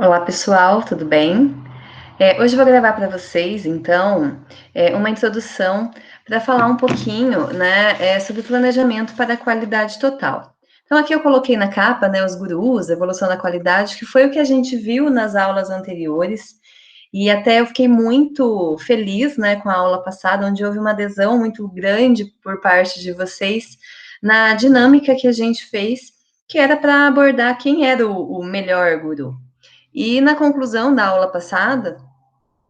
Olá pessoal, tudo bem? Hoje eu vou gravar para vocês, então, uma introdução para falar um pouquinho, né, sobre planejamento para a qualidade total. Então, aqui eu coloquei na capa, né, os gurus, evolução da qualidade, que foi o que a gente viu nas aulas anteriores, e até eu fiquei muito feliz, né, com a aula passada, onde houve uma adesão muito grande por parte de vocês na dinâmica que a gente fez, que era para abordar quem era o melhor guru. E na conclusão da aula passada,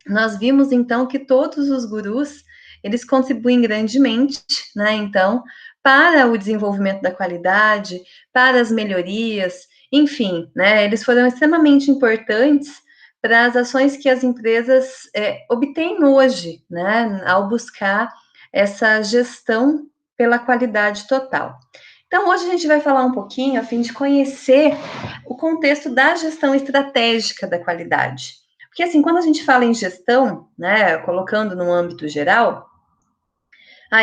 nós vimos então que todos os gurus, eles contribuem grandemente, né, então, para o desenvolvimento da qualidade, para as melhorias, enfim, né, eles foram extremamente importantes para as ações que as empresas obtêm hoje, né, ao buscar essa gestão pela qualidade total. Então, hoje a gente vai falar um pouquinho a fim de conhecer o contexto da gestão estratégica da qualidade. Porque, assim, quando a gente fala em gestão, né, colocando no âmbito geral,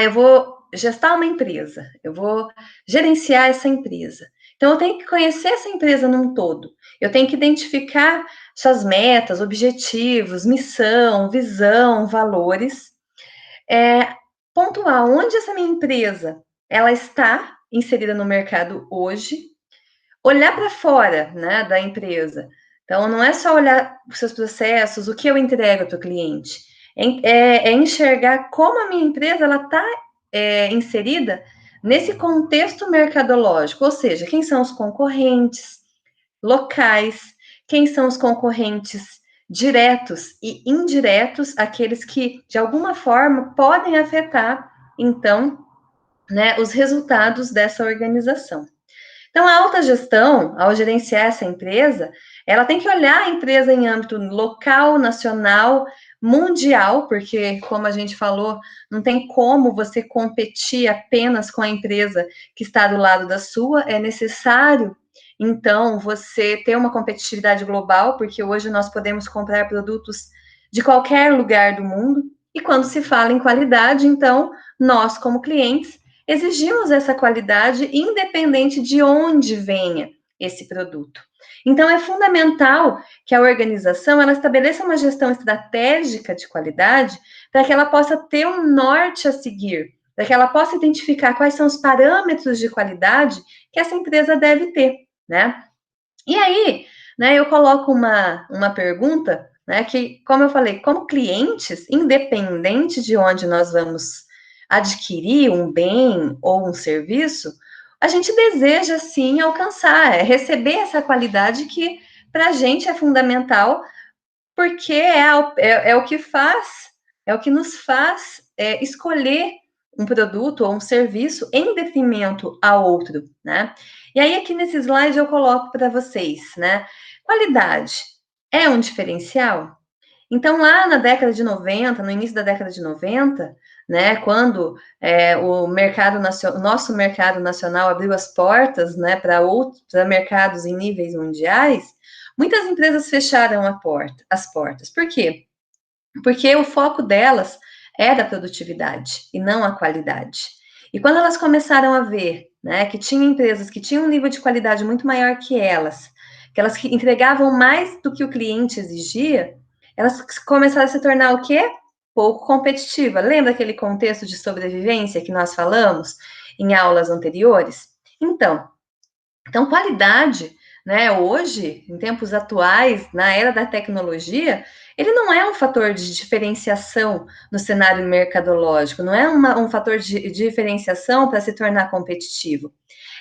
eu vou gestar uma empresa, eu vou gerenciar essa empresa. Então, eu tenho que conhecer essa empresa num todo. Eu tenho que identificar suas metas, objetivos, missão, visão, valores. É, pontuar onde essa minha empresa ela está inserida no mercado hoje, olhar para fora, né, da empresa. Então, não é só olhar os seus processos, o que eu entrego para o cliente, é enxergar como a minha empresa ela está inserida nesse contexto mercadológico, ou seja, quem são os concorrentes locais, quem são os concorrentes diretos e indiretos, aqueles que de alguma forma podem afetar, então, né, os resultados dessa organização. Então, a alta gestão, ao gerenciar essa empresa, ela tem que olhar a empresa em âmbito local, nacional, mundial, porque, como a gente falou, não tem como você competir apenas com a empresa que está do lado da sua, é necessário, então, você ter uma competitividade global, porque hoje nós podemos comprar produtos de qualquer lugar do mundo, e quando se fala em qualidade, então, nós, como clientes, exigimos essa qualidade independente de onde venha esse produto. Então, é fundamental que a organização ela estabeleça uma gestão estratégica de qualidade para que ela possa ter um norte a seguir, para que ela possa identificar quais são os parâmetros de qualidade que essa empresa deve ter, né? E aí, né, eu coloco uma pergunta, né, que, como eu falei, como clientes, independente de onde nós vamos adquirir um bem ou um serviço, a gente deseja sim alcançar, receber essa qualidade que para a gente é fundamental, porque é o que faz, é o que nos faz escolher um produto ou um serviço em detrimento a outro, né? E aí, aqui nesse slide, eu coloco para vocês, né? Qualidade é um diferencial? Então, lá na década de 90, no início da década de 90, né, quando o nosso mercado nacional abriu as portas, né, para mercados em níveis mundiais, muitas empresas fecharam as portas. Por quê? Porque o foco delas era a produtividade e não a qualidade. E quando elas começaram a ver, né, que tinha empresas que tinham um nível de qualidade muito maior que elas entregavam mais do que o cliente exigia, elas começaram a se tornar o quê? Pouco competitiva. Lembra aquele contexto de sobrevivência que nós falamos em aulas anteriores? Então, qualidade, né, hoje, em tempos atuais, na era da tecnologia, ele não é um fator de diferenciação no cenário mercadológico, não é um fator de diferenciação para se tornar competitivo.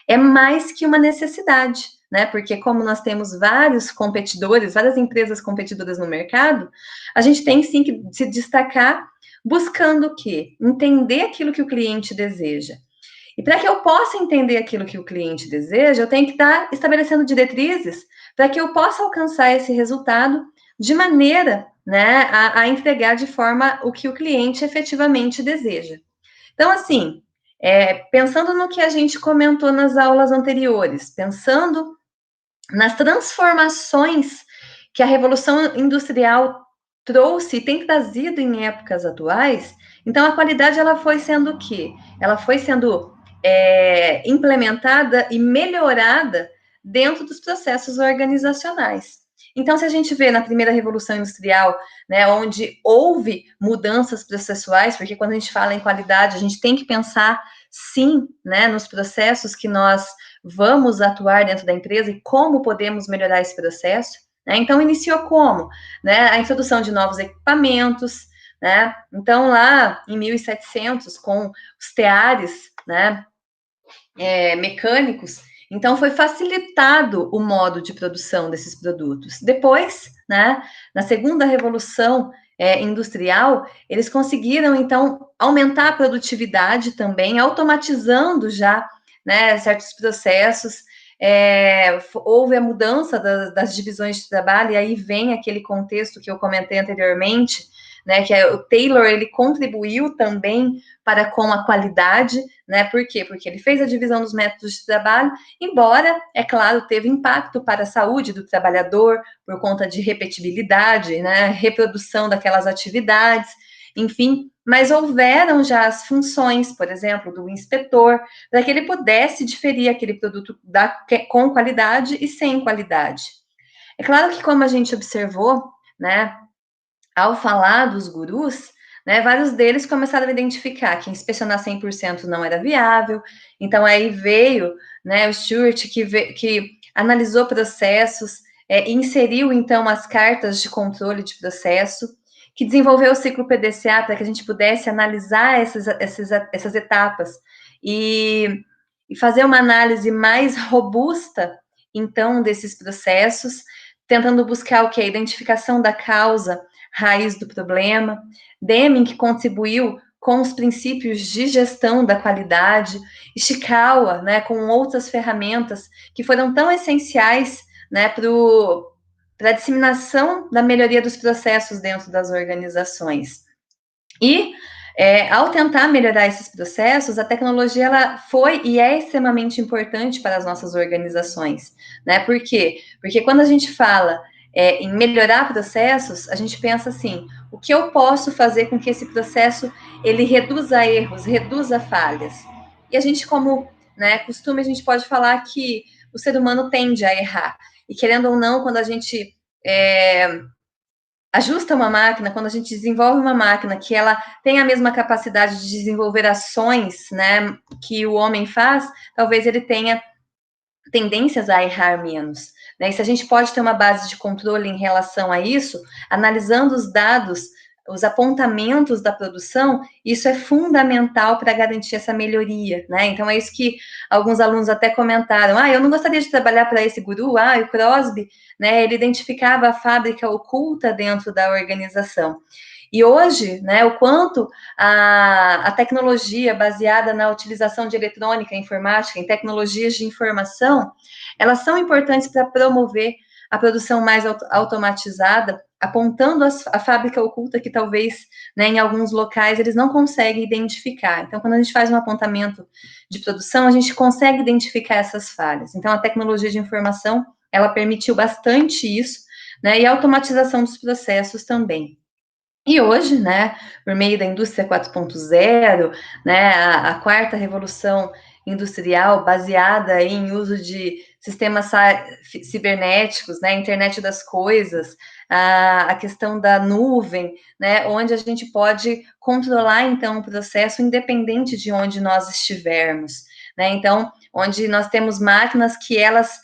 É mais que uma necessidade, né? Porque como nós temos vários competidores, várias empresas competidoras no mercado, a gente tem sim que se destacar buscando o quê? Entender aquilo que o cliente deseja. E para que eu possa entender aquilo que o cliente deseja, eu tenho que estar estabelecendo diretrizes para que eu possa alcançar esse resultado de maneira, né, a entregar de forma o que o cliente efetivamente deseja. Então, assim, pensando no que a gente comentou nas aulas anteriores, pensando nas transformações que a Revolução Industrial trouxe e tem trazido em épocas atuais, então a qualidade ela foi sendo o quê? Ela foi sendo implementada e melhorada dentro dos processos organizacionais. Então, se a gente vê na primeira Revolução Industrial, né, onde houve mudanças processuais, porque quando a gente fala em qualidade, a gente tem que pensar, sim, né, nos processos que nós vamos atuar dentro da empresa e como podemos melhorar esse processo, né? Então, iniciou como? Né, a introdução de novos equipamentos, né? Então, lá em 1700, com os teares, né, mecânicos, então foi facilitado o modo de produção desses produtos. Depois, né, na segunda revolução industrial, eles conseguiram então aumentar a produtividade também, automatizando já, né, certos processos. Houve a mudança das divisões de trabalho, e aí vem aquele contexto que eu comentei anteriormente, né, que o Taylor, ele contribuiu também para com a qualidade, né? Por quê? Porque ele fez a divisão dos métodos de trabalho, embora, é claro, teve impacto para a saúde do trabalhador, por conta de repetibilidade, né? Reprodução daquelas atividades, enfim, mas houveram já as funções, por exemplo, do inspetor, para que ele pudesse diferir aquele produto com qualidade e sem qualidade. É claro que, como a gente observou, né, ao falar dos gurus, né, vários deles começaram a identificar que inspecionar 100% não era viável, então aí veio, né, o Stewart que analisou processos, inseriu então as cartas de controle de processo, que desenvolveu o ciclo PDCA para que a gente pudesse analisar essas etapas e fazer uma análise mais robusta, então, desses processos, tentando buscar o que? A identificação da causa raiz do problema. Deming, que contribuiu com os princípios de gestão da qualidade, Ishikawa, né, com outras ferramentas que foram tão essenciais, né, para a disseminação da melhoria dos processos dentro das organizações. E, ao tentar melhorar esses processos, a tecnologia ela foi e é extremamente importante para as nossas organizações, né? Por quê? Porque quando a gente fala em melhorar processos, a gente pensa assim: o que eu posso fazer com que esse processo ele reduza erros, reduza falhas? E a gente, como, né, costume, a gente pode falar que o ser humano tende a errar. E querendo ou não, quando a gente ajusta uma máquina, quando a gente desenvolve uma máquina que ela tem a mesma capacidade de desenvolver ações, né, que o homem faz, talvez ele tenha tendências a errar menos, né? E se a gente pode ter uma base de controle em relação a isso, analisando os dados, os apontamentos da produção, isso é fundamental para garantir essa melhoria, né? Então é isso que alguns alunos até comentaram: eu não gostaria de trabalhar para esse guru, o Crosby, né? Ele identificava a fábrica oculta dentro da organização. E hoje, né, o quanto a tecnologia baseada na utilização de eletrônica, informática, em tecnologias de informação, elas são importantes para promover a produção mais automatizada, apontando a fábrica oculta que talvez, né, em alguns locais eles não conseguem identificar. Então, quando a gente faz um apontamento de produção, a gente consegue identificar essas falhas. Então, a tecnologia de informação, ela permitiu bastante isso, né, e a automatização dos processos também. E hoje, né, por meio da indústria 4.0, né, a quarta revolução industrial baseada em uso de sistemas cibernéticos, né, internet das coisas, a questão da nuvem, né, onde a gente pode controlar, então, o processo independente de onde nós estivermos, né, então, onde nós temos máquinas que elas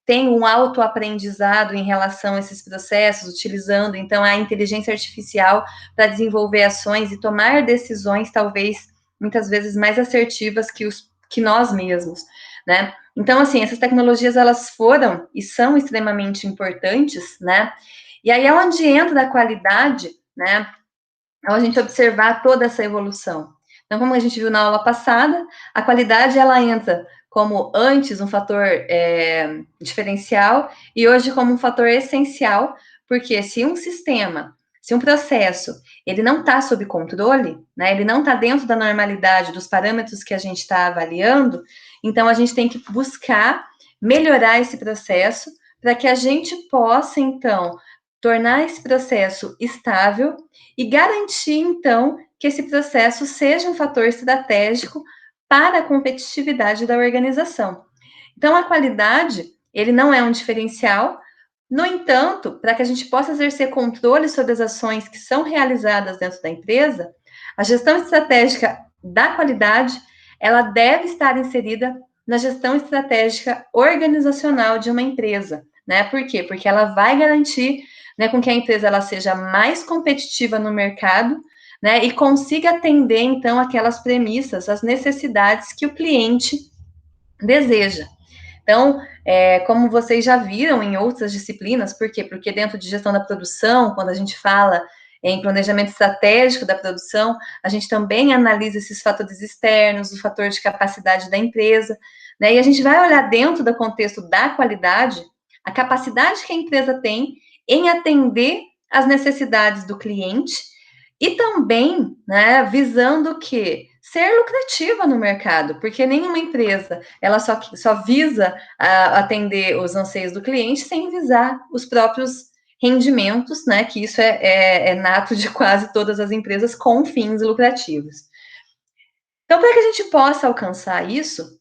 tem um autoaprendizado em relação a esses processos, utilizando, então, a inteligência artificial para desenvolver ações e tomar decisões, talvez, muitas vezes mais assertivas que nós mesmos, né? Então, assim, essas tecnologias, elas foram e são extremamente importantes, né? E aí é onde entra a qualidade, né? Ao a gente observar toda essa evolução. Então, como a gente viu na aula passada, a qualidade, ela entra como antes um fator diferencial e hoje como um fator essencial, porque se um sistema, se um processo, ele não está sob controle, né, ele não está dentro da normalidade, dos parâmetros que a gente está avaliando, então a gente tem que buscar melhorar esse processo para que a gente possa, então, tornar esse processo estável e garantir, então, que esse processo seja um fator estratégico para a competitividade da organização. Então, a qualidade, ele não é um diferencial, No entanto, para que a gente possa exercer controle sobre as ações que são realizadas dentro da empresa, a gestão estratégica da qualidade, ela deve estar inserida na gestão estratégica organizacional de uma empresa, né? Por quê? Porque ela vai garantir, né, com que a empresa ela seja mais competitiva no mercado, né, e consiga atender então aquelas premissas, as necessidades que o cliente deseja. Então, como vocês já viram em outras disciplinas, por quê? Porque dentro de gestão da produção, quando a gente fala em planejamento estratégico da produção, a gente também analisa esses fatores externos, o fator de capacidade da empresa, né? E a gente vai olhar dentro do contexto da qualidade, a capacidade que a empresa tem em atender às necessidades do cliente e também, né, visando que ser lucrativa no mercado, porque nenhuma empresa ela só visa atender os anseios do cliente sem visar os próprios rendimentos, né? Que isso é nato de quase todas as empresas com fins lucrativos. Então, para que a gente possa alcançar isso,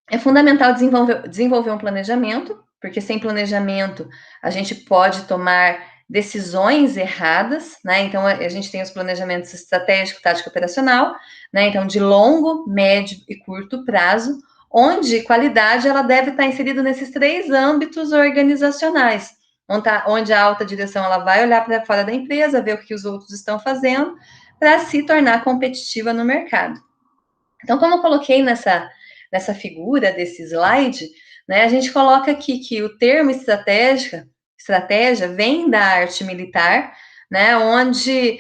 é fundamental desenvolver um planejamento, porque sem planejamento a gente pode tomar decisões erradas, né? Então a gente tem os planejamentos estratégico, tático, operacional, né? Então de longo, médio e curto prazo, onde qualidade ela deve estar inserida nesses três âmbitos organizacionais, onde a alta direção ela vai olhar para fora da empresa, ver o que os outros estão fazendo, para se tornar competitiva no mercado. Então, como eu coloquei nessa figura desse slide, né, a gente coloca aqui que o termo estratégia vem da arte militar, né, onde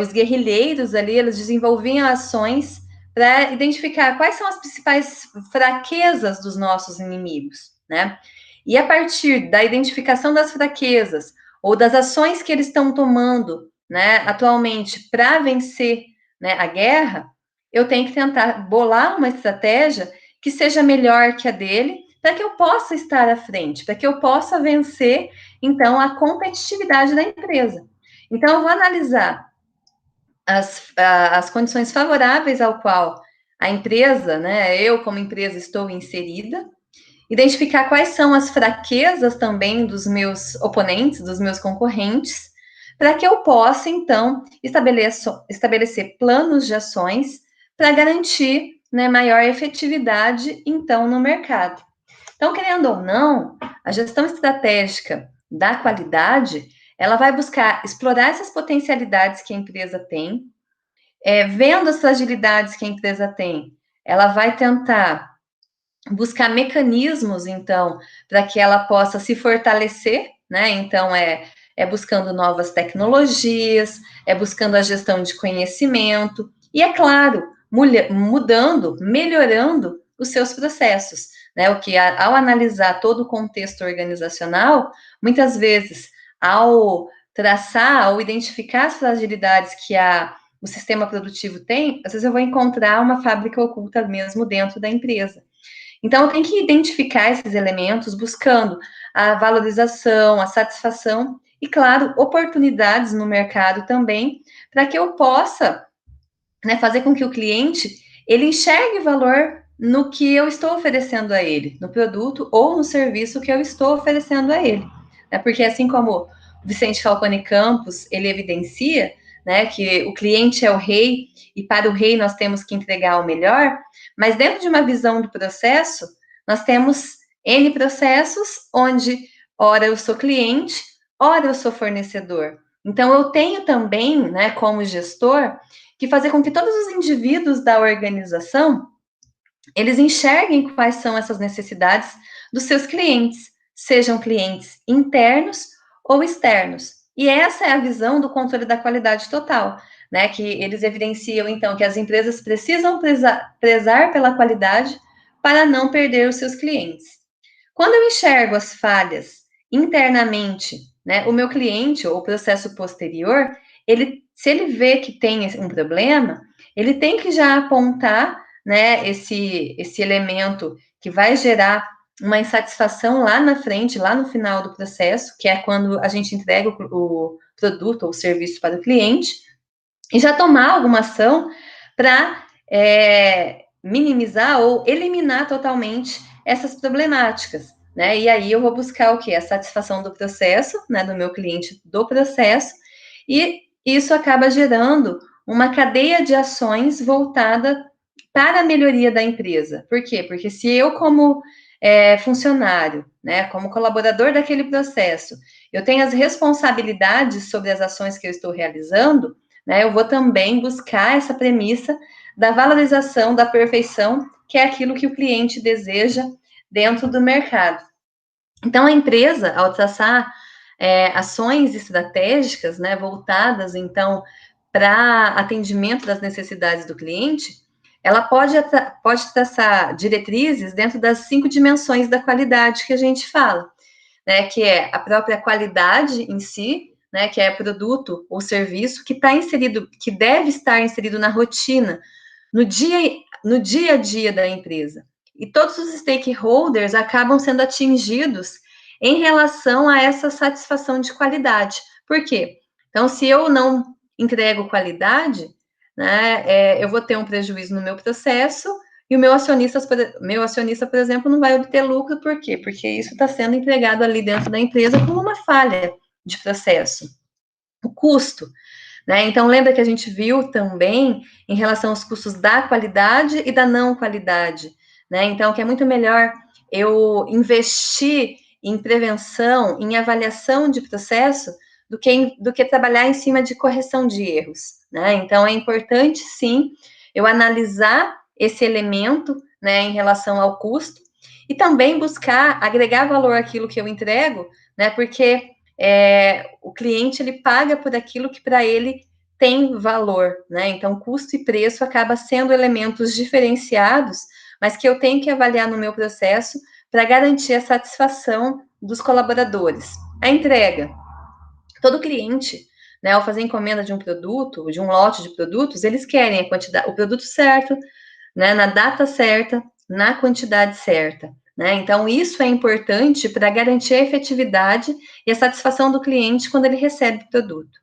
os guerrilheiros ali, eles desenvolviam ações para identificar quais são as principais fraquezas dos nossos inimigos, né? E a partir da identificação das fraquezas ou das ações que eles estão tomando, né, atualmente para vencer, né, a guerra, eu tenho que tentar bolar uma estratégia que seja melhor que a dele, para que eu possa estar à frente, para que eu possa vencer, então, a competitividade da empresa. Então, eu vou analisar as condições favoráveis ao qual a empresa, né, eu como empresa estou inserida, identificar quais são as fraquezas também dos meus oponentes, dos meus concorrentes, para que eu possa, então, estabelecer planos de ações para garantir, né, maior efetividade, então, no mercado. Então, querendo ou não, a gestão estratégica da qualidade, ela vai buscar explorar essas potencialidades que a empresa tem, vendo as fragilidades que a empresa tem, ela vai tentar buscar mecanismos, então, para que ela possa se fortalecer, né? Então, buscando novas tecnologias, buscando a gestão de conhecimento, e, é claro, mudando, melhorando os seus processos, né? O que, ao analisar todo o contexto organizacional, muitas vezes, ao traçar, ao identificar as fragilidades que o sistema produtivo tem, às vezes eu vou encontrar uma fábrica oculta mesmo dentro da empresa. Então, eu tenho que identificar esses elementos buscando a valorização, a satisfação e, claro, oportunidades no mercado também, para que eu possa, né, fazer com que o cliente ele enxergue valor no que eu estou oferecendo a ele, no produto ou no serviço que eu estou oferecendo a ele. Né? Porque assim como o Vicente Falcone Campos, ele evidencia, né, que o cliente é o rei e para o rei nós temos que entregar o melhor, mas dentro de uma visão do processo, nós temos N processos onde ora eu sou cliente, ora eu sou fornecedor. Então eu tenho também, né, como gestor, que fazer com que todos os indivíduos da organização eles enxerguem quais são essas necessidades dos seus clientes, sejam clientes internos ou externos. E essa é a visão do controle da qualidade total, né? Que eles evidenciam, então, que as empresas precisam prezar pela qualidade para não perder os seus clientes. Quando eu enxergo as falhas internamente, né, o meu cliente ou o processo posterior, se ele vê que tem um problema, ele tem que já apontar, né, esse elemento que vai gerar uma insatisfação lá na frente, lá no final do processo, que é quando a gente entrega o produto ou o serviço para o cliente, e já tomar alguma ação para minimizar ou eliminar totalmente essas problemáticas, né? E aí eu vou buscar o quê? A satisfação do processo, né? Do meu cliente do processo, e isso acaba gerando uma cadeia de ações voltada para a melhoria da empresa. Por quê? Porque se eu, como funcionário, né, como colaborador daquele processo, eu tenho as responsabilidades sobre as ações que eu estou realizando, né, eu vou também buscar essa premissa da valorização da perfeição, que é aquilo que o cliente deseja dentro do mercado. Então, a empresa, ao traçar ações estratégicas, né, voltadas, então, para atendimento das necessidades do cliente, ela pode traçar diretrizes dentro das 5 dimensões da qualidade que a gente fala, né, que é a própria qualidade em si, né, que é produto ou serviço que está inserido, que deve estar inserido na rotina, no dia a dia da empresa. E todos os stakeholders acabam sendo atingidos em relação a essa satisfação de qualidade. Por quê? Então, se eu não entrego qualidade, né, eu vou ter um prejuízo no meu processo e o meu acionista, por exemplo, não vai obter lucro. Por quê? Porque isso está sendo entregado ali dentro da empresa como uma falha de processo. O custo, né? Então, lembra que a gente viu também em relação aos custos da qualidade e da não qualidade, né? Então, que é muito melhor eu investir em prevenção, em avaliação de processo, do que trabalhar em cima de correção de erros, né? Então, é importante, sim, eu analisar esse elemento, né, em relação ao custo e também buscar agregar valor àquilo que eu entrego, né? Porque o cliente ele paga por aquilo que para ele tem valor, né? Então, custo e preço acaba sendo elementos diferenciados, mas que eu tenho que avaliar no meu processo para garantir a satisfação dos colaboradores. A entrega. Todo cliente, né, ao fazer encomenda de um produto, de um lote de produtos, eles querem a quantidade, o produto certo, né, na data certa, na quantidade certa. Né? Então, isso é importante para garantir a efetividade e a satisfação do cliente quando ele recebe o produto.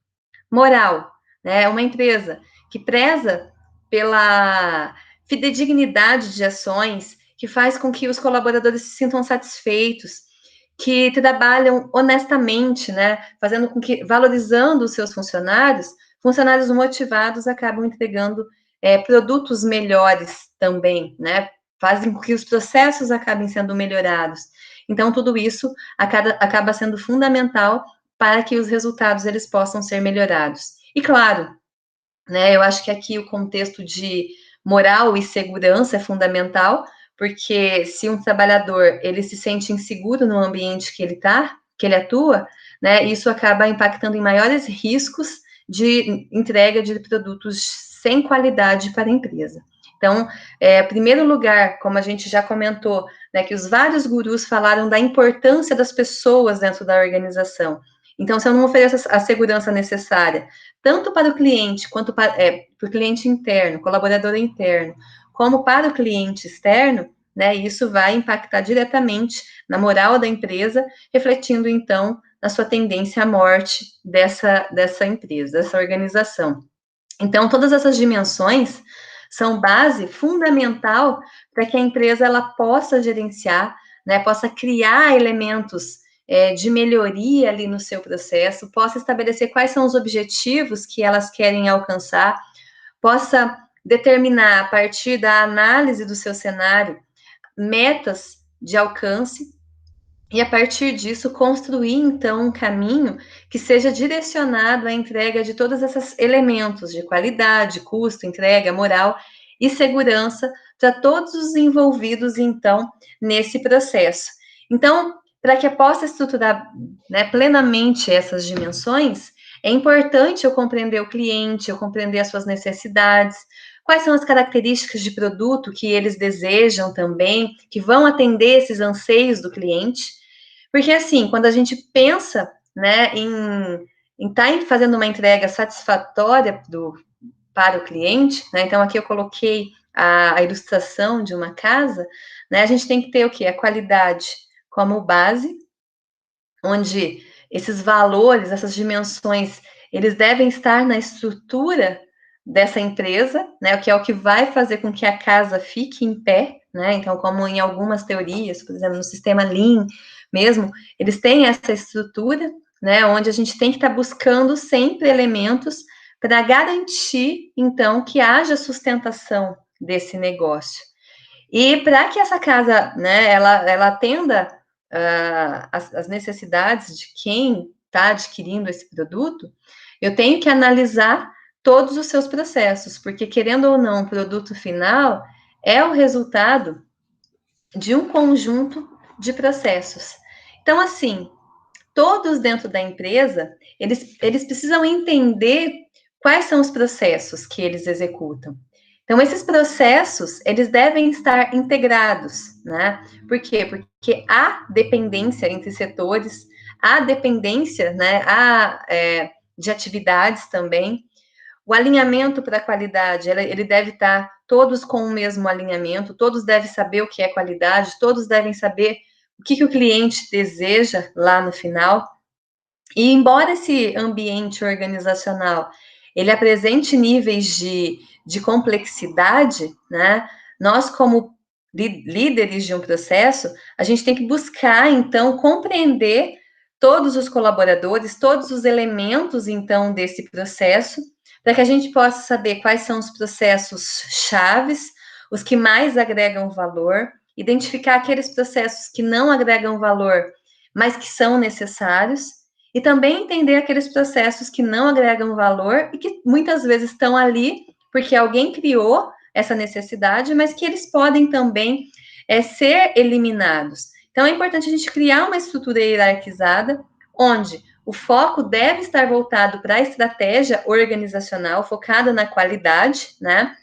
Moral, né? Uma empresa que preza pela fidedignidade de ações, que faz com que os colaboradores se sintam satisfeitos, que trabalham honestamente, né? Fazendo com que, valorizando os seus funcionários, funcionários motivados acabam entregando produtos melhores também, né? Fazem com que os processos acabem sendo melhorados. Então, tudo isso acaba sendo fundamental para que os resultados eles possam ser melhorados. E claro, né, eu acho que aqui o contexto de moral e segurança é fundamental, porque se um trabalhador ele se sente inseguro no ambiente que ele atua, né, isso acaba impactando em maiores riscos de entrega de produtos sem qualidade para a empresa. Então, primeiro lugar, como a gente já comentou, né, que os vários gurus falaram da importância das pessoas dentro da organização. Então, se eu não ofereço a segurança necessária, tanto para o cliente, quanto para o cliente interno, colaborador interno, como para o cliente externo, né, isso vai impactar diretamente na moral da empresa, refletindo, então, na sua tendência à morte dessa empresa, dessa organização. Então, todas essas dimensões são base fundamental para que a empresa ela possa gerenciar, né, possa criar elementos de melhoria ali no seu processo, possa estabelecer quais são os objetivos que elas querem alcançar, possa determinar, a partir da análise do seu cenário, metas de alcance, e a partir disso construir então um caminho que seja direcionado à entrega de todos esses elementos de qualidade, custo, entrega, moral e segurança para todos os envolvidos então nesse processo. Então, para que eu possa estruturar, né, plenamente essas dimensões, é importante eu compreender o cliente, eu compreender as suas necessidades, quais são as características de produto que eles desejam também, que vão atender esses anseios do cliente. Porque, assim, quando a gente pensa, né, em estar fazendo uma entrega satisfatória para o cliente, né, então aqui eu coloquei a ilustração de uma casa, né, a gente tem que ter o quê? A qualidade como base, onde esses valores, essas dimensões, eles devem estar na estrutura dessa empresa, né, o que é o que vai fazer com que a casa fique em pé, né? Então, como em algumas teorias, por exemplo, no sistema Lean mesmo, eles têm essa estrutura, né? Onde a gente tem que estar buscando sempre elementos para garantir, então, que haja sustentação desse negócio. E para que essa casa, né, ela atenda as necessidades de quem está adquirindo esse produto, eu tenho que analisar todos os seus processos, porque querendo ou não, o produto final é o resultado de um conjunto de processos. Então, assim, todos dentro da empresa, eles precisam entender quais são os processos que eles executam. Então, esses processos, eles devem estar integrados, né? Por quê? Porque há dependência entre setores, há dependência, né? De atividades também. O alinhamento para a qualidade, ele deve estar todos com o mesmo alinhamento, todos devem saber o que é qualidade, todos devem saber o que o cliente deseja lá no final. E embora esse ambiente organizacional ele apresente níveis de complexidade, né? Nós, como líderes de um processo, a gente tem que buscar, então, compreender todos os colaboradores, todos os elementos, então, desse processo, para que a gente possa saber quais são os processos chaves, os que mais agregam valor, identificar aqueles processos que não agregam valor, mas que são necessários, e também entender aqueles processos que não agregam valor e que muitas vezes estão ali porque alguém criou essa necessidade, mas que eles podem também ser eliminados. Então, é importante a gente criar uma estrutura hierarquizada, onde o foco deve estar voltado para a estratégia organizacional, focada na qualidade, né?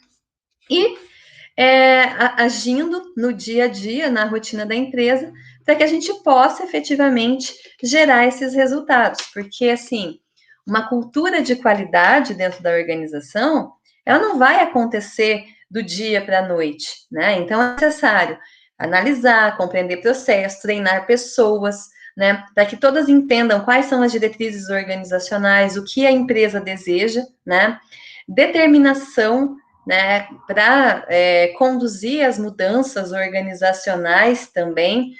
E agindo no dia a dia, na rotina da empresa, para que a gente possa efetivamente gerar esses resultados. Porque, assim, uma cultura de qualidade dentro da organização, ela não vai acontecer do dia para a noite, né? Então, é necessário analisar, compreender processos, treinar pessoas, né? Para que todas entendam quais são as diretrizes organizacionais, o que a empresa deseja, né? Determinação, né, para conduzir as mudanças organizacionais também,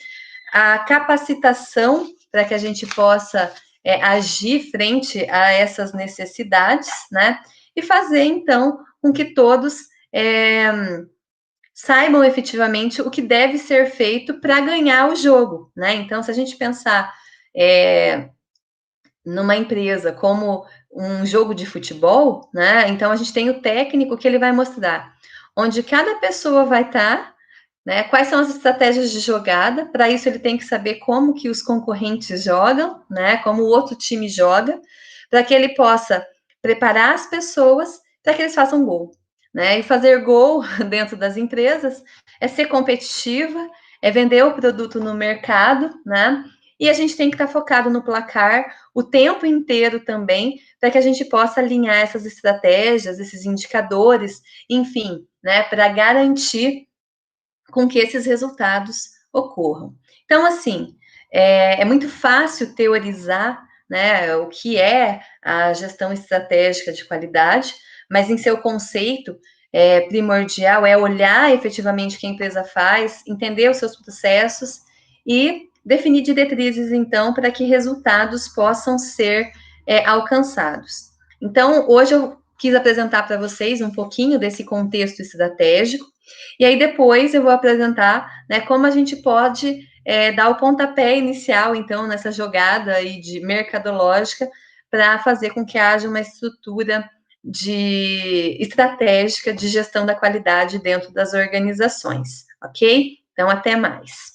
a capacitação para que a gente possa agir frente a essas necessidades, né, e fazer, então, com que todos saibam efetivamente o que deve ser feito para ganhar o jogo, né? Então, se a gente pensar numa empresa como um jogo de futebol, né? Então a gente tem o técnico que ele vai mostrar onde cada pessoa vai estar, né? Quais são as estratégias de jogada? Para isso ele tem que saber como que os concorrentes jogam, né? Como o outro time joga, para que ele possa preparar as pessoas para que eles façam gol, né? E fazer gol dentro das empresas é ser competitiva, é vender o produto no mercado, né? E a gente tem que estar focado no placar o tempo inteiro também, para que a gente possa alinhar essas estratégias, esses indicadores, enfim, né, para garantir com que esses resultados ocorram. Então, assim, é muito fácil teorizar, né, o que é a gestão estratégica de qualidade, mas em seu conceito primordial é olhar efetivamente o que a empresa faz, entender os seus processos e definir diretrizes, então, para que resultados possam ser alcançados. Então, hoje eu quis apresentar para vocês um pouquinho desse contexto estratégico, e aí depois eu vou apresentar, né, como a gente pode dar o pontapé inicial, então, nessa jogada aí de mercadológica para fazer com que haja uma estrutura estratégica de gestão da qualidade dentro das organizações, ok? Então, até mais.